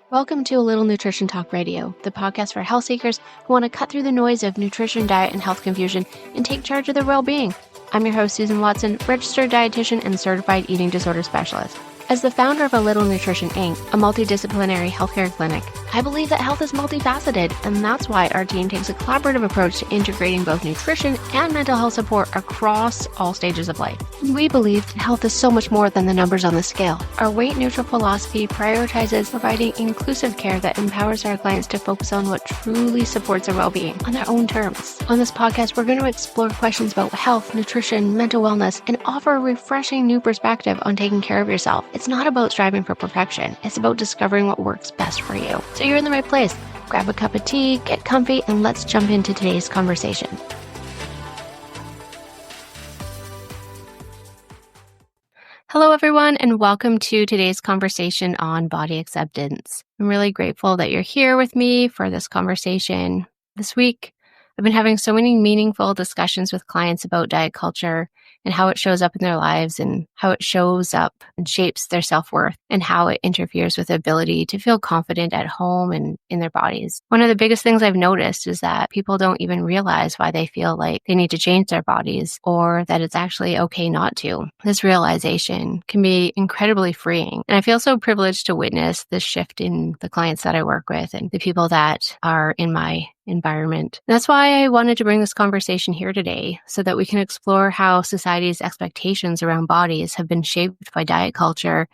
Welcome to A Little Nutrition Talk Radio, the podcast for health seekers who want to cut through the noise of nutrition, diet, and health confusion and take charge of their well-being. I'm your host, Susan Watson, registered dietitian and certified eating disorder specialist. As the founder of A Little Nutrition Inc., a multidisciplinary healthcare clinic, I believe that health is multifaceted, and that's why our team takes a collaborative approach to integrating both nutrition and mental health support across all stages of life. We believe that health is so much more than the numbers on the scale. Our weight-neutral philosophy prioritizes providing inclusive care that empowers our clients to focus on what truly supports their well-being on their own terms. On this podcast, we're going to explore questions about health, nutrition, mental wellness, and offer a refreshing new perspective on taking care of yourself. It's not about striving for perfection. It's about discovering what works best for you. So you're in the right place. Grab a cup of tea, get comfy, and let's jump into today's conversation. Hello, everyone, and welcome to today's conversation on body acceptance. I'm really grateful that you're here with me for this conversation. This week, I've been having so many meaningful discussions with clients about diet culture and how it shows up in their lives and how it shows up and shapes their self-worth and how it interferes with the ability to feel confident at home and in their bodies. One of the biggest things I've noticed is that people don't even realize why they feel like they need to change their bodies or that it's actually okay not to. This realization can be incredibly freeing. And I feel so privileged to witness this shift in the clients that I work with and the people that are in my environment. That's why I wanted to bring this conversation here today so that we can explore how society's expectations around bodies have been shaped by diet culture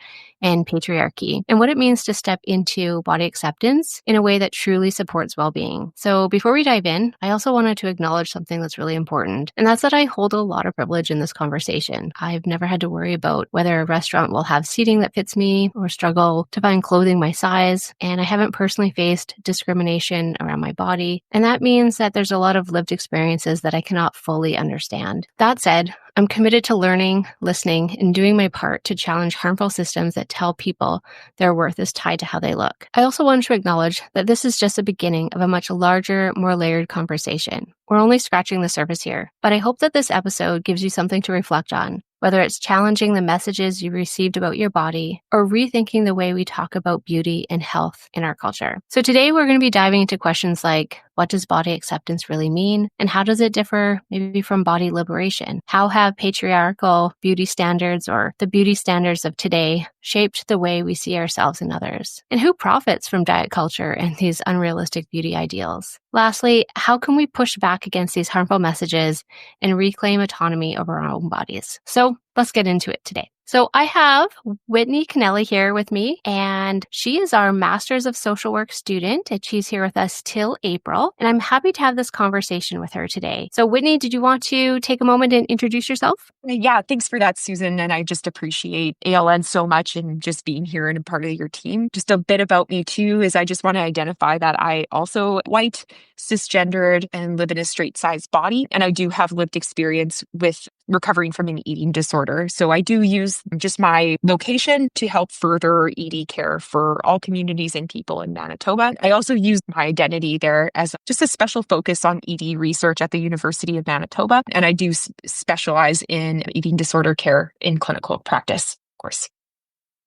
and patriarchy, and what it means to step into body acceptance in a way that truly supports well-being. So before we dive in, I also wanted to acknowledge something that's really important, and that's that I hold a lot of privilege in this conversation. I've never had to worry about whether a restaurant will have seating that fits me or struggle to find clothing my size, and I haven't personally faced discrimination around my body, and that means that there's a lot of lived experiences that I cannot fully understand. That said, I'm committed to learning, listening, and doing my part to challenge harmful systems that tell people their worth is tied to how they look. I also want to acknowledge that this is just the beginning of a much larger, more layered conversation. We're only scratching the surface here, but I hope that this episode gives you something to reflect on, whether it's challenging the messages you received about your body or rethinking the way we talk about beauty and health in our culture. So today we're going to be diving into questions like, what does body acceptance really mean? And how does it differ maybe from body liberation? How have patriarchal beauty standards or the beauty standards of today shaped the way we see ourselves and others? And who profits from diet culture and these unrealistic beauty ideals? Lastly, how can we push back against these harmful messages and reclaim autonomy over our own bodies? So let's get into it today. So I have Whitney Kennelly here with me, and she is our Master's of Social Work student, and she's here with us till April, and I'm happy to have this conversation with her today. So Whitney, did you want to take a moment and introduce yourself? Yeah, thanks for that, Susan. And I just appreciate ALN so much and just being here and a part of your team. Just a bit about me too, is I just want to identify that I also white, cisgendered, and live in a straight-sized body. And I do have lived experience with recovering from an eating disorder. So I do use just my location to help further ED care for all communities and people in Manitoba. I also use my identity there as just a special focus on ED research at the University of Manitoba. And I do specialize in eating disorder care in clinical practice, of course.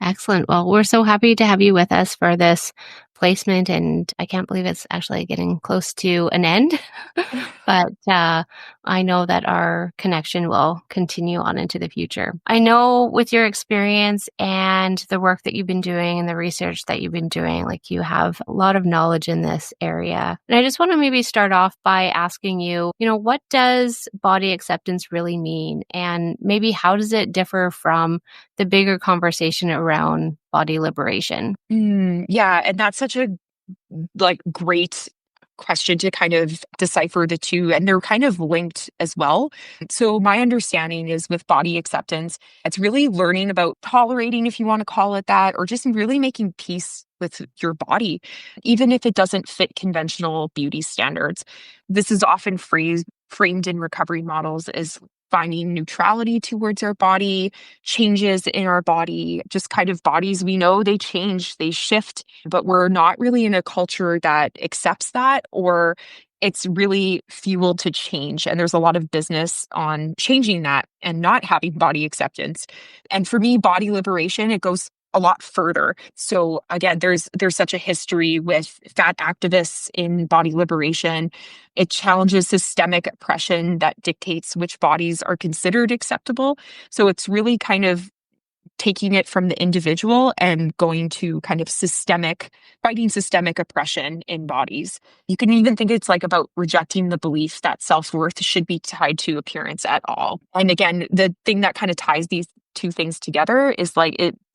Excellent. Well, we're so happy to have you with us for this placement, and I can't believe it's actually getting close to an end. But I know that our connection will continue on into the future. I know with your experience and the work that you've been doing and the research that you've been doing, like you have a lot of knowledge in this area. And I just want to maybe start off by asking you, what does body acceptance really mean? And maybe how does it differ from the bigger conversation around body liberation? Yeah, and that's such a great question to kind of decipher the two, and they're kind of linked as well. So my understanding is with body acceptance, it's really learning about tolerating, if you want to call it that, or just really making peace with your body, even if it doesn't fit conventional beauty standards. This is often framed in recovery models as finding neutrality towards our body, changes in our body, just kind of bodies we know they change, they shift, but we're not really in a culture that accepts that, or it's really fueled to change. And there's a lot of business on changing that and not having body acceptance. And for me, body liberation, it goes a lot further. So again, there's such a history with fat activists in body liberation. It challenges systemic oppression that dictates which bodies are considered acceptable. So it's really kind of taking it from the individual and going to kind of fighting systemic oppression in bodies. You can even think it's like about rejecting the belief that self-worth should be tied to appearance at all. And again, the thing that kind of ties these two things together is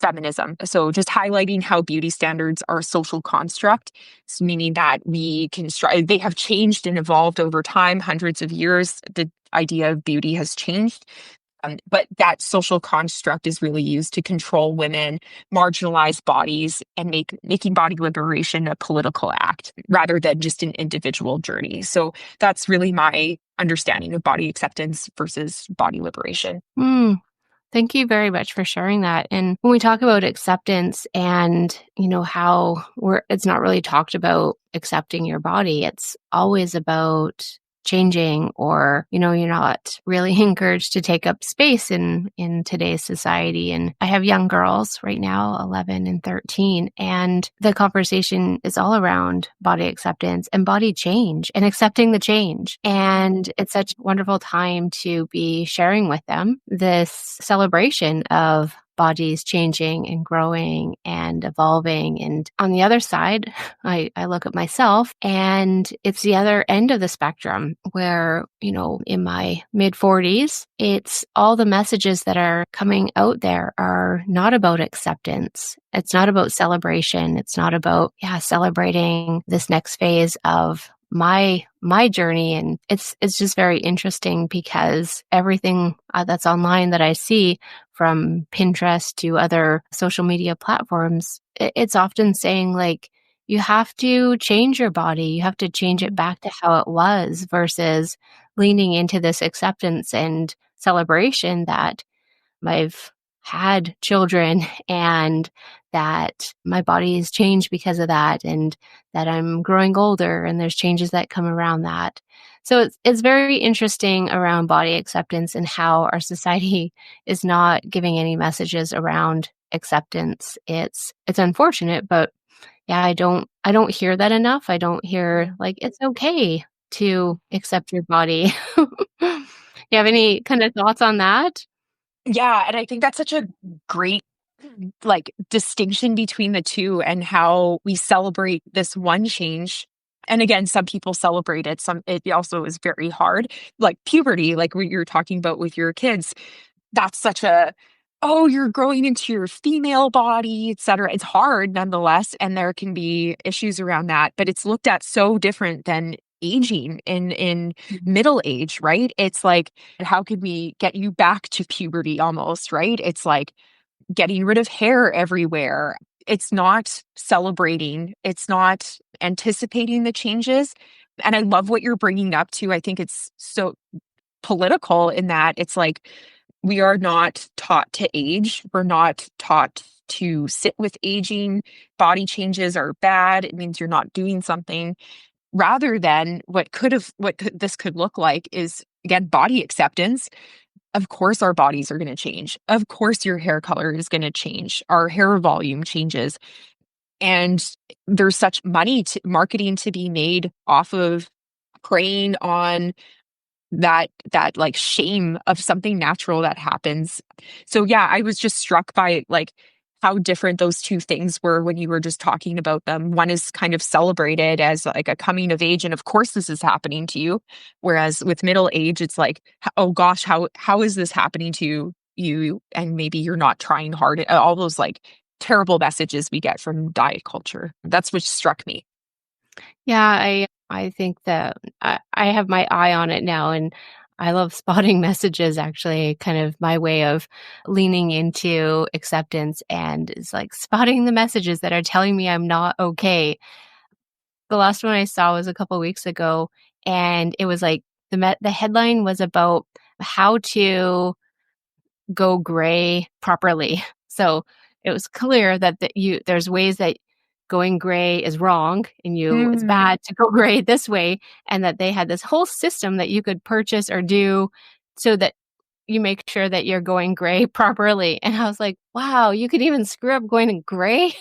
feminism. So just highlighting how beauty standards are a social construct, meaning that we can strive, they have changed and evolved over time, hundreds of years. The idea of beauty has changed. But that social construct is really used to control women, marginalize bodies, and making body liberation a political act rather than just an individual journey. So that's really my understanding of body acceptance versus body liberation. Mm. Thank you very much for sharing that. And when we talk about acceptance and, how it's not really talked about accepting your body, it's always about changing or, you're not really encouraged to take up space in today's society. And I have young girls right now, 11 and 13, and the conversation is all around body acceptance and body change and accepting the change. And it's such a wonderful time to be sharing with them this celebration of bodies changing and growing and evolving. And on the other side, I look at myself and it's the other end of the spectrum where, in my mid 40s, it's all the messages that are coming out there are not about acceptance. It's not about celebration. It's not about, celebrating this next phase of my journey. And it's just very interesting because everything that's online that I see, from Pinterest to other social media platforms, it's often saying you have to change your body. You have to change it back to how it was versus leaning into this acceptance and celebration that I've had children and that my body has changed because of that and that I'm growing older and there's changes that come around that. So it's very interesting around body acceptance and how our society is not giving any messages around acceptance. It's unfortunate, but yeah, I don't hear that enough. I don't hear it's okay to accept your body. You have any kind of thoughts on that? Yeah, and I think that's such a great distinction between the two and how we celebrate this one change. And again, some people celebrate it. Some it also is very hard. Like puberty, like what you're talking about with your kids. That's such a oh, you're growing into your female body, etc. It's hard nonetheless, and there can be issues around that, but it's looked at so different than aging in middle age, right? It's like, how could we get you back to puberty almost, right? It's like getting rid of hair everywhere. It's not celebrating, it's not anticipating the changes. And I love what you're bringing up too. I think it's so political in that it's like we are not taught to age. We're not taught to sit with aging. Body changes are bad. It means you're not doing something. Rather than this could look like is again body acceptance. Of course, our bodies are going to change. Of course, your hair color is going to change. Our hair volume changes. And there's such marketing to be made off of preying on that like shame of something natural that happens. So yeah, I was just struck by how different those two things were when you were just talking about them. One is kind of celebrated as like a coming of age, and of course this is happening to you. Whereas with middle age, it's like, oh gosh, how is this happening to you? And maybe you're not trying hard. All those terrible messages we get from diet culture. That's what struck me. Yeah, I think that I have my eye on it now, and I love spotting messages, actually, kind of my way of leaning into acceptance, and it's like spotting the messages that are telling me I'm not okay. The last one I saw was a couple weeks ago, and it was like the headline was about how to go gray properly. So it was clear that there's ways that going gray is wrong and it's Mm. bad to go gray this way, and that they had this whole system that you could purchase or do so that you make sure that you're going gray properly." And I was like, "Wow, you could even screw up going in gray?"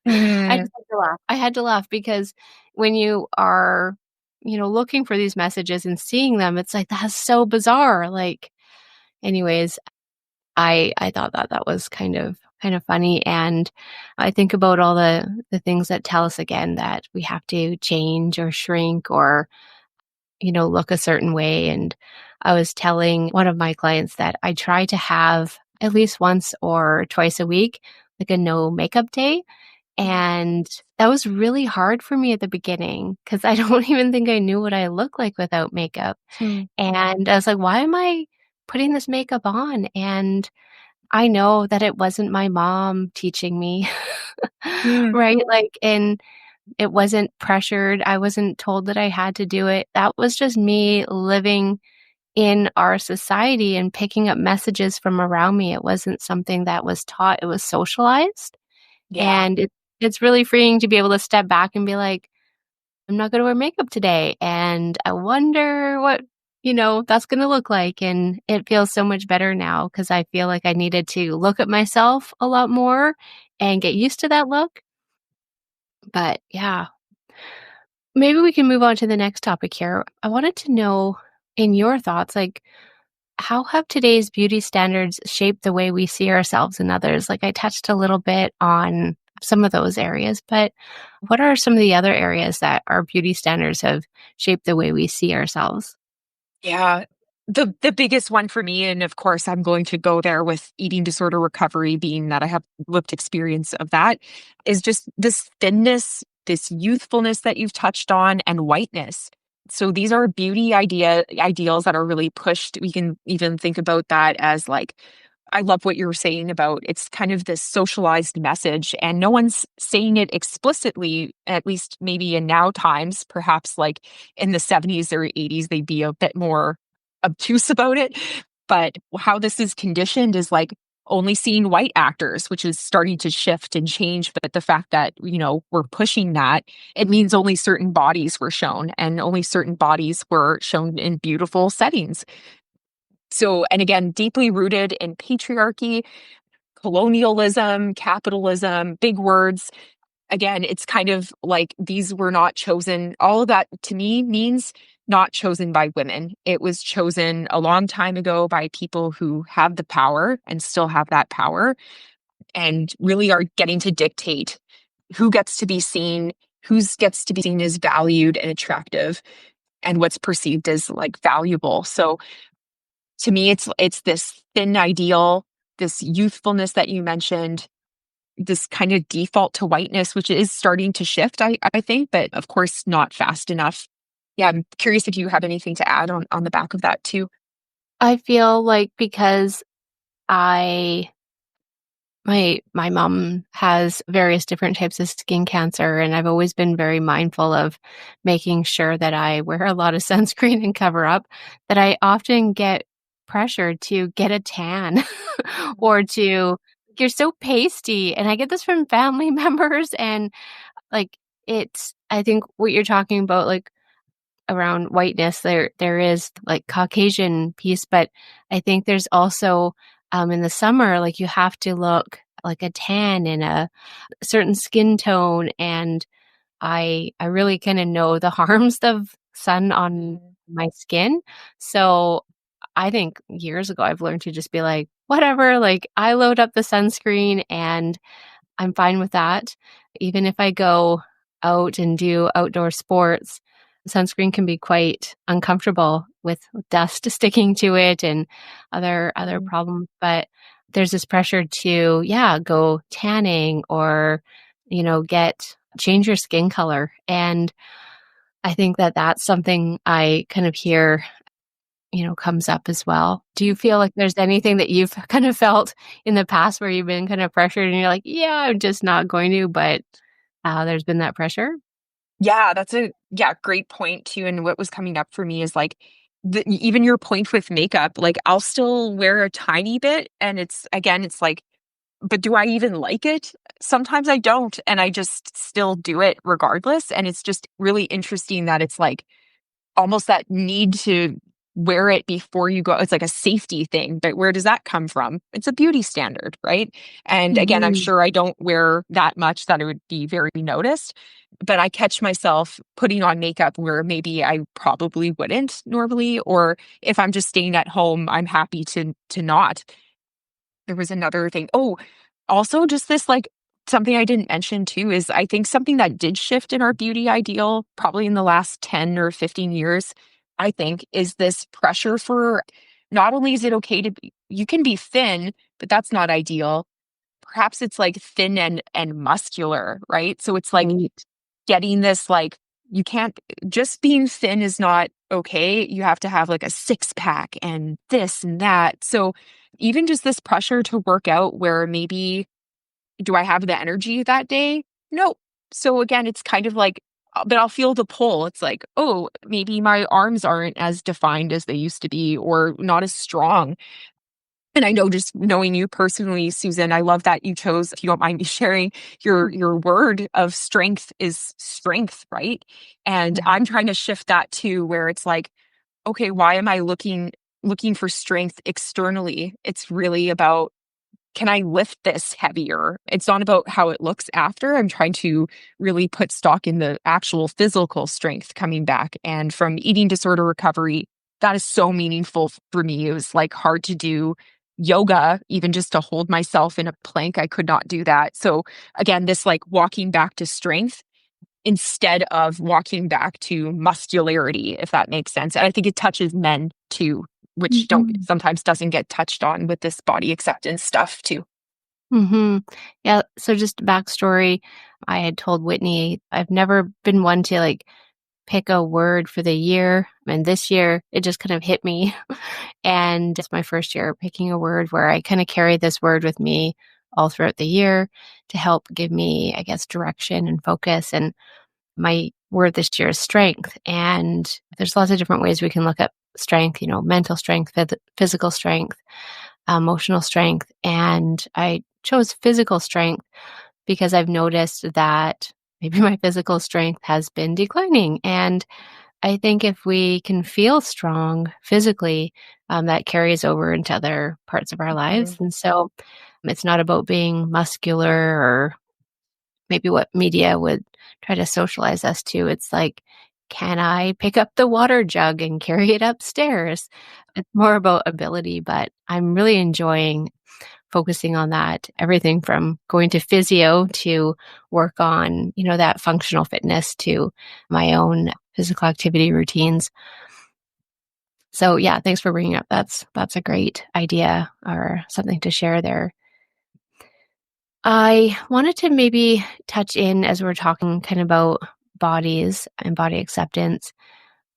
I Mm, just had to laugh. I had to laugh because when you are, looking for these messages and seeing them, it's like, that's so bizarre. Like, anyways, I thought that that was kind of funny, and I think about all the things that tell us again that we have to change or shrink or, look a certain way. And I was telling one of my clients that I try to have at least once or twice a week, like a no makeup day. And that was really hard for me at the beginning because I don't even think I knew what I look like without makeup. mm, And I was like, why am I putting this makeup on? And I know that it wasn't my mom teaching me, mm. right? Like, and it wasn't pressured. I wasn't told that I had to do it. That was just me living in our society and picking up messages from around me. It wasn't something that was taught, it was socialized. Yeah. And it's really freeing to be able to step back and be like, "I'm not gonna wear makeup today, and I wonder what, that's gonna look like." And it feels so much better now because I feel like I needed to look at myself a lot more and get used to that look. But yeah, maybe we can move on to the next topic here. I wanted to know, in your thoughts, like, how have today's beauty standards shaped the way we see ourselves and others? Like, I touched a little bit on some of those areas, but what are some of the other areas that our beauty standards have shaped the way we see ourselves? Yeah. The biggest one for me, and of course I'm going to go there with eating disorder recovery, being that I have lived experience of that, is just this thinness, this youthfulness that you've touched on, and whiteness. So these are beauty ideals that are really pushed. We can even think about that as like, I love what you're saying about it's kind of this socialized message, and no one's saying it explicitly, at least maybe in now times, perhaps like in the 70s or 80s, they'd be a bit more obtuse about it. But how this is conditioned is like only seeing white actors, which is starting to shift and change. But the fact that, we're pushing that, it means only certain bodies were shown and only certain bodies were shown in beautiful settings. So, and again, deeply rooted in patriarchy, colonialism, capitalism, big words. Again, it's kind of like these were not chosen. All of that to me means not chosen by women. It was chosen a long time ago by people who have the power and still have that power and really are getting to dictate who gets to be seen, who gets to be seen as valued and attractive, and what's perceived as like valuable. So to me, it's this thin ideal, this youthfulness that you mentioned, this kind of default to whiteness, which is starting to shift, I think, but of course not fast enough. Yeah, I'm curious if you have anything to add on the back of that too. I feel like because I my mom has various different types of skin cancer, and I've always been very mindful of making sure that I wear a lot of sunscreen and cover up, that I often get pressured to get a tan or to "You're so pasty," and I get this from family members, and, like, it's I think what you're talking about, like, around whiteness, there is, like, Caucasian piece, but I think there's also, in the summer, like, you have to look like a tan and a certain skin tone, and I really kinda know the harms of sun on Mm, my skin, so I think years ago, I've learned to just be like, "Whatever," like, I load up the sunscreen and I'm fine with that. Even if I go out and do outdoor sports, sunscreen can be quite uncomfortable with dust sticking to it and other mm, problems. But there's this pressure to, yeah, go tanning or, get change your skin color. And I think that that's something I kind of hear, comes up as well. Do you feel like there's anything that you've kind of felt in the past where you've been kind of pressured and you're like, "Yeah, I'm just not going to," but, there's been that pressure? yeah, that's a great point too. And what was coming up for me is like even your point with makeup, like I'll still wear a tiny bit, and it's again, it's like, but do I even like it? Sometimes I don't, and I just still do it regardless. And it's just really interesting that it's like almost that need to wear it before you go. It's like a safety thing, but where does that come from? It's a beauty standard, right? And again, I'm Mhm. sure I don't wear that much that it would be very noticed, but I catch myself putting on makeup where maybe I probably wouldn't normally, or if I'm just staying at home, I'm happy to not. There was another thing. Oh, also just this like something I didn't mention too is I think something that did shift in our beauty ideal probably in the last 10 or 15 years, I think, is this pressure for not only is it okay to be, you can be thin, but that's not ideal. Perhaps it's like thin and muscular, right? So it's like Right. getting this like you can't just being thin is not okay. You have to have like a six pack and this and that. So even just this pressure to work out where maybe do I have the energy that day? No. So again, it's kind of like but I'll feel the pull. It's like, oh, maybe my arms aren't as defined as they used to be or not as strong. And I know just knowing you personally, Susan, I love that you chose, if you don't mind me sharing, your word of strength is strength, right? And Yeah. I'm trying to shift that too, where it's like, okay, why am I looking for strength externally? It's really about can I lift this heavier? It's not about how it looks after. I'm trying to really put stock in the actual physical strength coming back. And from eating disorder recovery, that is so meaningful for me. It was like hard to do yoga, even just to hold myself in a plank. I could not do that. So again, this like walking back to strength instead of walking back to muscularity, if that makes sense. And I think it touches men too, which don't Mhm. sometimes doesn't get touched on with this body acceptance stuff too. Mhm. Yeah, so just backstory, I had told Whitney I've never been one to, like, pick a word for the year, and this year, it just kind of hit me, and it's my first year picking a word where I kinda carry this word with me all throughout the year to help give me, I guess, direction and focus, and my word this year is strength, and there's lots of different ways we can look at strength, mental strength, physical strength, emotional strength, and I chose physical strength because I've noticed that maybe my physical strength has been declining. And I think if we can feel strong physically, that carries over into other parts of our lives. Mhm. And so it's not about being muscular or maybe what media would try to socialize us to. It's like, can I pick up the water jug and carry it upstairs? It's more about ability, but I'm really enjoying focusing on that. Everything from going to physio to work on, that functional fitness to my own physical activity routines. So yeah, thanks for bringing up. That's a great idea or something to share there. I wanted to maybe touch in as we're talking kind of about bodies and body acceptance.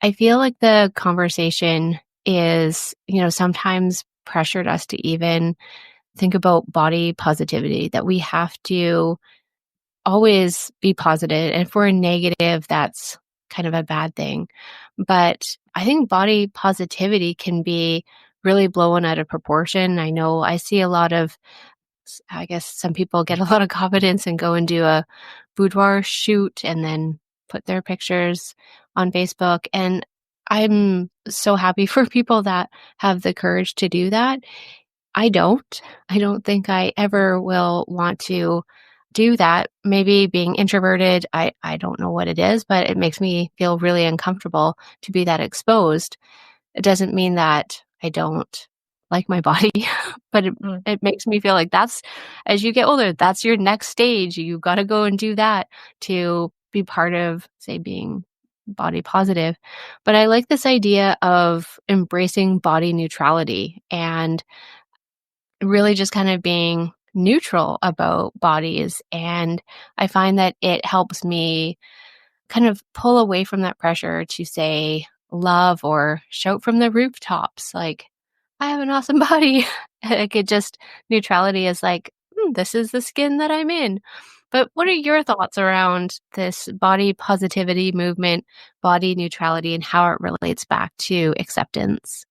I feel like the conversation is, sometimes pressured us to even think about body positivity, that we have to always be positive. And if we're negative, that's kind of a bad thing. But I think body positivity can be really blown out of proportion. I know I see a lot of I guess some people get a lot of confidence and go and do a boudoir shoot and then put their pictures on Facebook. And I'm so happy for people that have the courage to do that. I don't. I don't think I ever will want to do that. Maybe being introverted, I don't know what it is, but it makes me feel really uncomfortable to be that exposed. It doesn't mean that I don't like my body, but Mm. it makes me feel like that's as you get older, that's your next stage. You gotta go and do that to be part of, say, being body positive. But I like this idea of embracing body neutrality and really just kind of being neutral about bodies. And I find that it helps me kind of pull away from that pressure to say love or shout from the rooftops like I have an awesome body. Like it just neutrality is like this is the skin that I'm in. But what are your thoughts around this body positivity movement, body neutrality, and how it relates back to acceptance?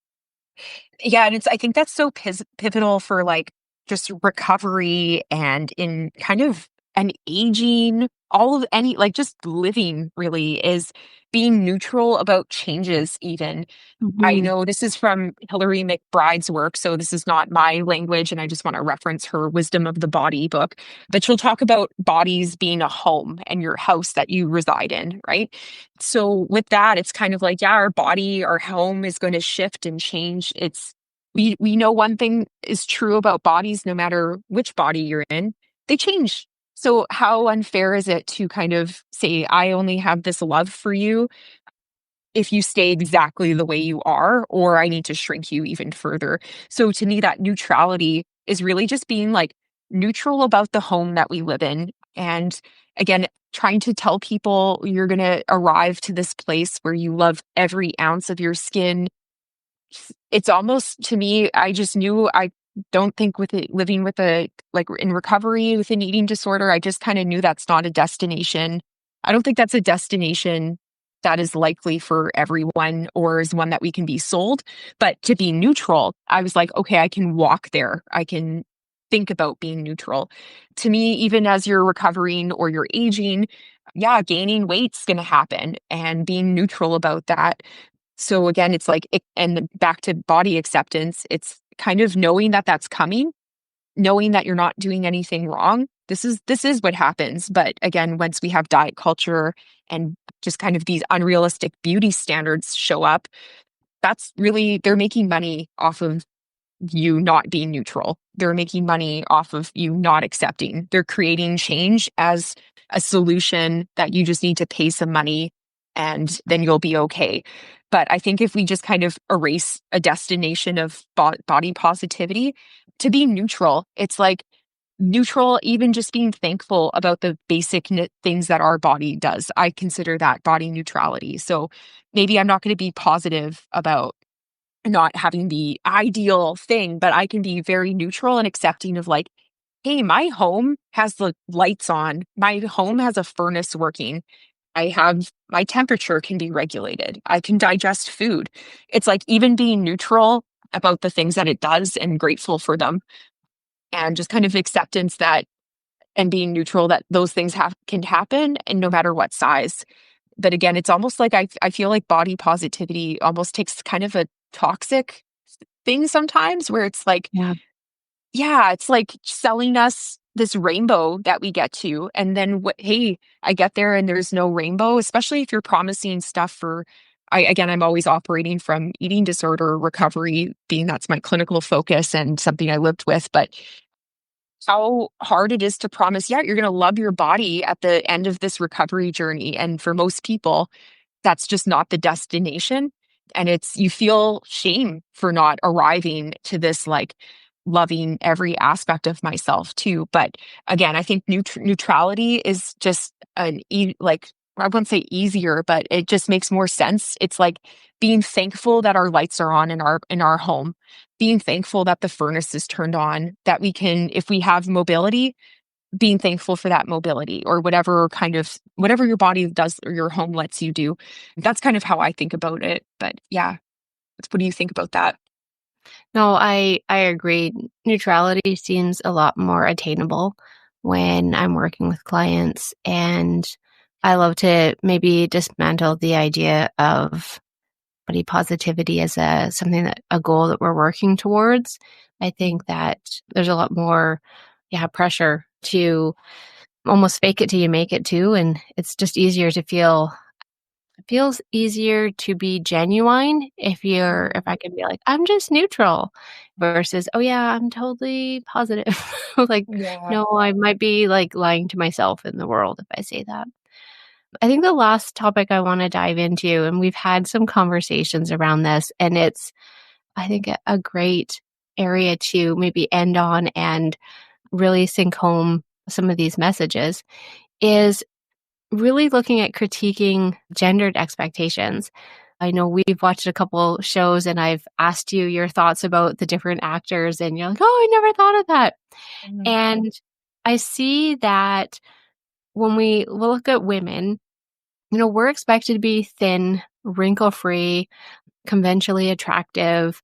Yeah, and it's I think that's so pivotal for like just recovery and in kind of an aging all of any like just living really is being neutral about changes even. I Mhm. know this is from Hilary McBride's work, so this is not my language, and I just want to reference her Wisdom of the Body book. But she'll talk about bodies being a home and your house that you reside in, right? So with that, it's kind of like, yeah, our body, our home is going to shift and change. We know one thing is true about bodies, no matter which body you're in, they change. So how unfair is it to kind of say, I only have this love for you if you stay exactly the way you are, or I need to shrink you even further. So to me, that neutrality is really just being like neutral about the home that we live in. And again, trying to tell people you're going to arrive to this place where you love every ounce of your skin. It's almost to me, I just knew I don't think with it living with a like in recovery with an eating disorder, I just kind of knew that's not a destination. I don't think that's a destination that is likely for everyone or is one that we can be sold. But to be neutral, I was like, okay, I can walk there. I can think about being neutral. To me, even as you're recovering or you're aging, yeah, gaining weight's going to happen and being neutral about that. So again, it's like, and back to body acceptance, it's kind of knowing that that's coming, knowing that you're not doing anything wrong. This is what happens. But again, once we have diet culture and just kind of these unrealistic beauty standards show up, that's really they're making money off of you not being neutral. They're making money off of you not accepting. They're creating change as a solution that you just need to pay some money and then you'll be okay. But I think if we just kind of erase a destination of body positivity to be neutral, it's like neutral, even just being thankful about the basic things that our body does. I consider that body neutrality. So maybe I'm not going to be positive about not having the ideal thing, but I can be very neutral and accepting of like, hey, my home has the lights on. My home has a furnace working. I have my temperature can be regulated. I can digest food. It's like even being neutral about the things that it does and grateful for them and just kind of acceptance that and being neutral that those things can happen and no matter what size. But again, it's almost like I feel like body positivity almost takes kind of a toxic thing sometimes where it's like, Yeah. yeah, it's like selling us this rainbow that we get to. And then what, hey, I get there and there's no rainbow, especially if you're promising stuff for, I'm always operating from eating disorder recovery, being that's my clinical focus and something I lived with. But how hard it is to promise, yeah, you're going to love your body at the end of this recovery journey. And for most people, that's just not the destination. And it's, you feel shame for not arriving to this like loving every aspect of myself too. But again, I think neutrality is just like, I wouldn't say easier, but it just makes more sense. It's like being thankful that our lights are on in our home, being thankful that the furnace is turned on, that we can, if we have mobility, being thankful for that mobility or whatever kind of whatever your body does or your home lets you do. That's kind of how I think about it. But yeah, what do you think about that? No, I agree. Neutrality seems a lot more attainable when I'm working with clients, and I love to maybe dismantle the idea of body positivity as a something that a goal that we're working towards. I think that there's a lot more, yeah, pressure to almost fake it till you make it too, and it's just easier to feel. It feels easier to be genuine if I can be like, "I'm just neutral," versus, "Oh, yeah, I'm totally positive." Like, Yeah. no, I might be, like, lying to myself in the world if I say that. I think the last topic I wanna dive into, and we've had some conversations around this, and it's, I think, a great area to maybe end on and really sink home some of these messages, is really looking at critiquing gendered expectations. I know we've watched a couple shows and I've asked you your thoughts about the different actors, and you're like, "Oh, I never thought of that." Mhm. And I see that when we look at women, we're expected to be thin, wrinkle-free, conventionally attractive,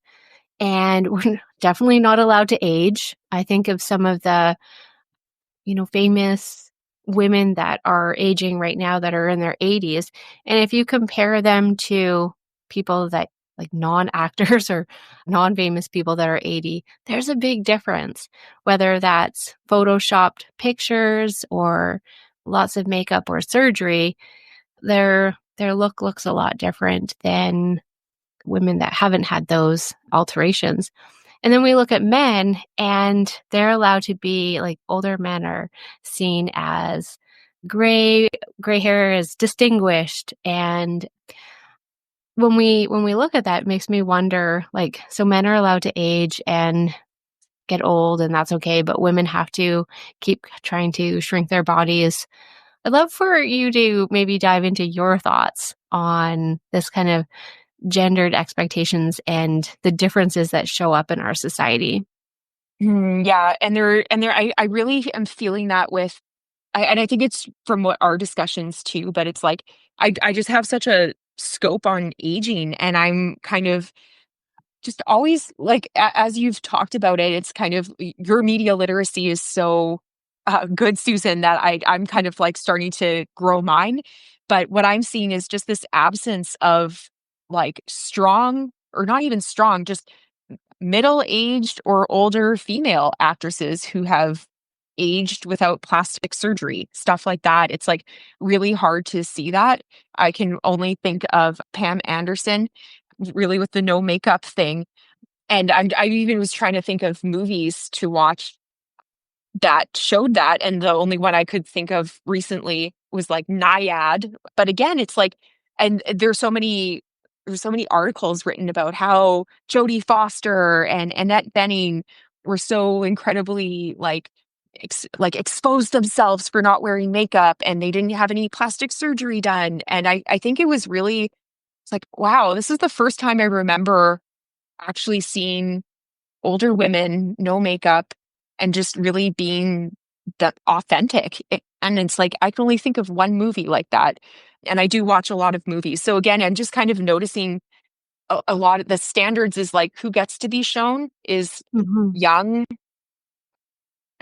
and we're definitely not allowed to age. I think of some of the, famous women that are aging right now that are in their 80s. And if you compare them to people that like non-actors or non-famous people that are 80, there's a big difference, whether that's photoshopped pictures or lots of makeup or surgery. Their look looks a lot different than women that haven't had those alterations. And then we look at men, and they're allowed to be like older men are seen as gray hair is distinguished. And when we look at that, it makes me wonder, like, so men are allowed to age and get old, and that's okay, but women have to keep trying to shrink their bodies. I'd love for you to maybe dive into your thoughts on this kind of gendered expectations and the differences that show up in our society. Yeah, I really am feeling that with and I think it's from what our discussions too, but it's like I just have such a scope on aging, and I'm kind of just always like as you've talked about it, it's kind of your media literacy is so good, Susan, that I'm kind of like starting to grow mine. But what I'm seeing is just this absence of like strong or not even strong, just middle-aged or older female actresses who have aged without plastic surgery, stuff like that. It's like really hard to see that. I can only think of Pam Anderson, really with the no makeup thing. And I even was trying to think of movies to watch that showed that, and the only one I could think of recently was, like, Naiad, but again, it's like and there's so many articles written about how Jodie Foster and Annette Bening were so incredibly, exposed themselves for not wearing makeup, and they didn't have any plastic surgery done, and I think it was really it's like, wow, this is the first time I remember actually seeing older women, no makeup, and just really being the authentic. And it's like I can only think of one movie like that. And I do watch a lot of movies. So again, I'm just kind of noticing a lot of the standards is like who gets to be shown is Mhm. young,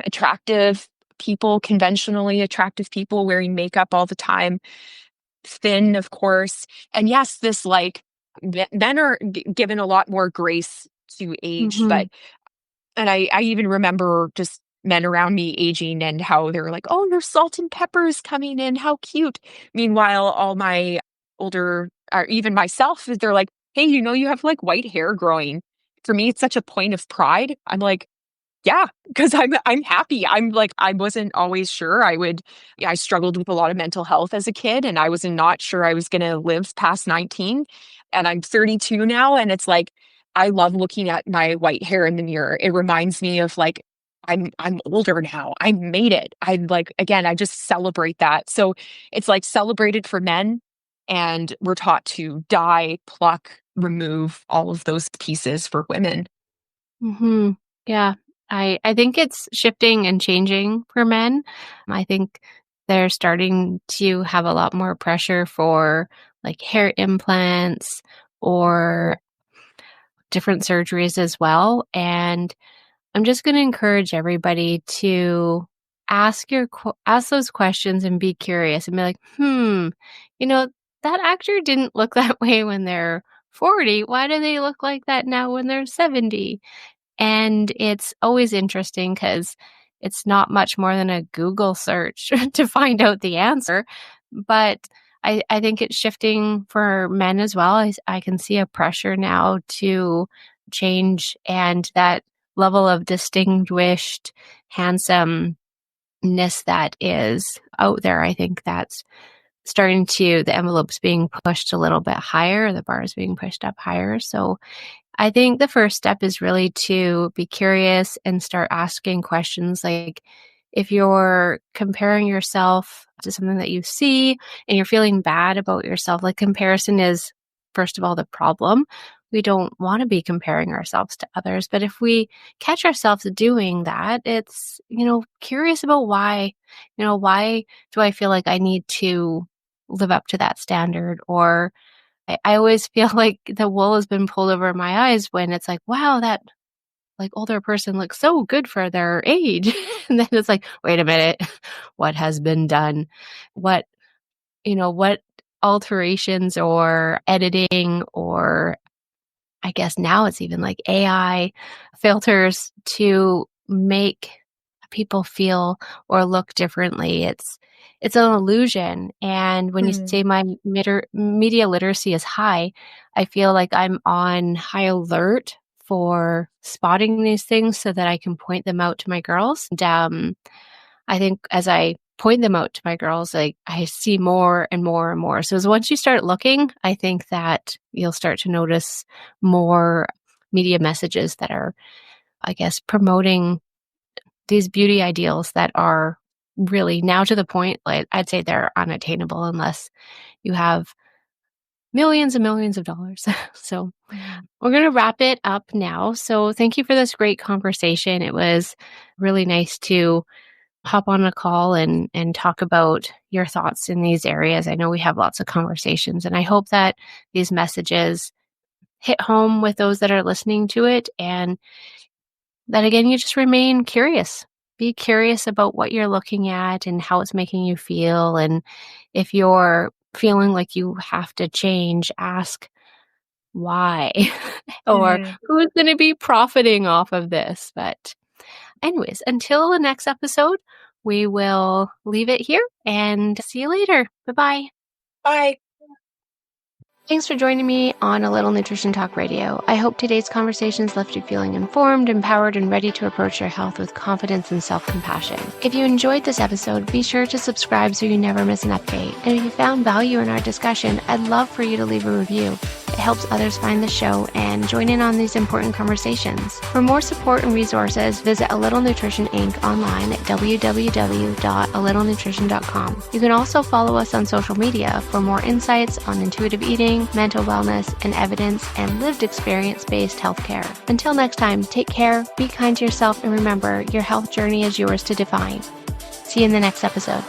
attractive people, conventionally attractive people wearing makeup all the time, thin, of course. And yes, this like men are given a lot more grace to age, but Mhm. and I even remember just men around me aging and how they're like, "Oh, there's salt and peppers coming in, how cute." Meanwhile, all my older or even myself, they're like, "Hey, you have, like, white hair growing." For me, it's such a point of pride. I'm like, yeah, because I'm happy. I'm like, I wasn't always sure I would yeah, I struggled with a lot of mental health as a kid, and I was not sure I was gonna live past 19, and I'm 32 now, and it's like, I love looking at my white hair in the mirror. It reminds me of, like, I'm older now. I made it. I'm like again, I just celebrate that. So, it's, like, celebrated for men, and we're taught to dye, pluck, remove all of those pieces for women. Mhm. Yeah. I think it's shifting and changing for men. I think they're starting to have a lot more pressure for, like, hair implants or different surgeries as well, and I'm just gonna encourage everybody to ask those questions and be curious and be like, you know, that actor didn't look that way when they're 40. Why do they look like that now when they're 70?" And it's always interesting because it's not much more than a Google search to find out the answer. But I think it's shifting for men as well. I can see a pressure now to change, and that level of distinguished handsomeness that is out there. I think that's starting to, the envelope's being pushed a little bit higher, the bar is being pushed up higher. So I think the first step is really to be curious and start asking questions like, if you're comparing yourself to something that you see and you're feeling bad about yourself, like, comparison is, first of all, the problem. We don't want to be comparing ourselves to others. But if we catch ourselves doing that, it's, curious about why do I feel like I need to live up to that standard? Or I always feel like the wool has been pulled over my eyes when it's like, wow, like older person looks so good for their age. And then it's like, wait a minute, what has been done? What, what alterations or editing, or I guess now it's even like AI filters to make people feel or look differently. It's an illusion. And when you Mm, say my media literacy is high, I feel like I'm on high alert for spotting these things so that I can point them out to my girls. And I think as I point them out to my girls, like I see more and more and more. So as once you start looking, I think that you'll start to notice more media messages that are, I guess, promoting these beauty ideals that are really now to the point, like I'd say they're unattainable unless you have millions and millions of dollars. So mm, we're going to wrap it up now. So thank you for this great conversation. It was really nice to hop on a call and talk about your thoughts in these areas. I know we have lots of conversations, and I hope that these messages hit home with those that are listening to it, and that again you just remain curious. Be curious about what you're looking at and how it's making you feel, and if you're feeling like you have to change, ask why or mm. who's going to be profiting off of this. But anyways, until the next episode, we will leave it here and see you later. Bye-bye. Bye. Thanks for joining me on A Little Nutrition Talk Radio. I hope today's conversations left you feeling informed, empowered, and ready to approach your health with confidence and self-compassion. If you enjoyed this episode, be sure to subscribe so you never miss an update. And if you found value in our discussion, I'd love for you to leave a review. It helps others find the show and join in on these important conversations. For more support and resources, visit A Little Nutrition Inc. online at www.alittlenutrition.com. You can also follow us on social media for more insights on intuitive eating, mental wellness, and evidence and lived experience-based healthcare. Until next time, take care, be kind to yourself, and remember, your health journey is yours to define. See you in the next episode.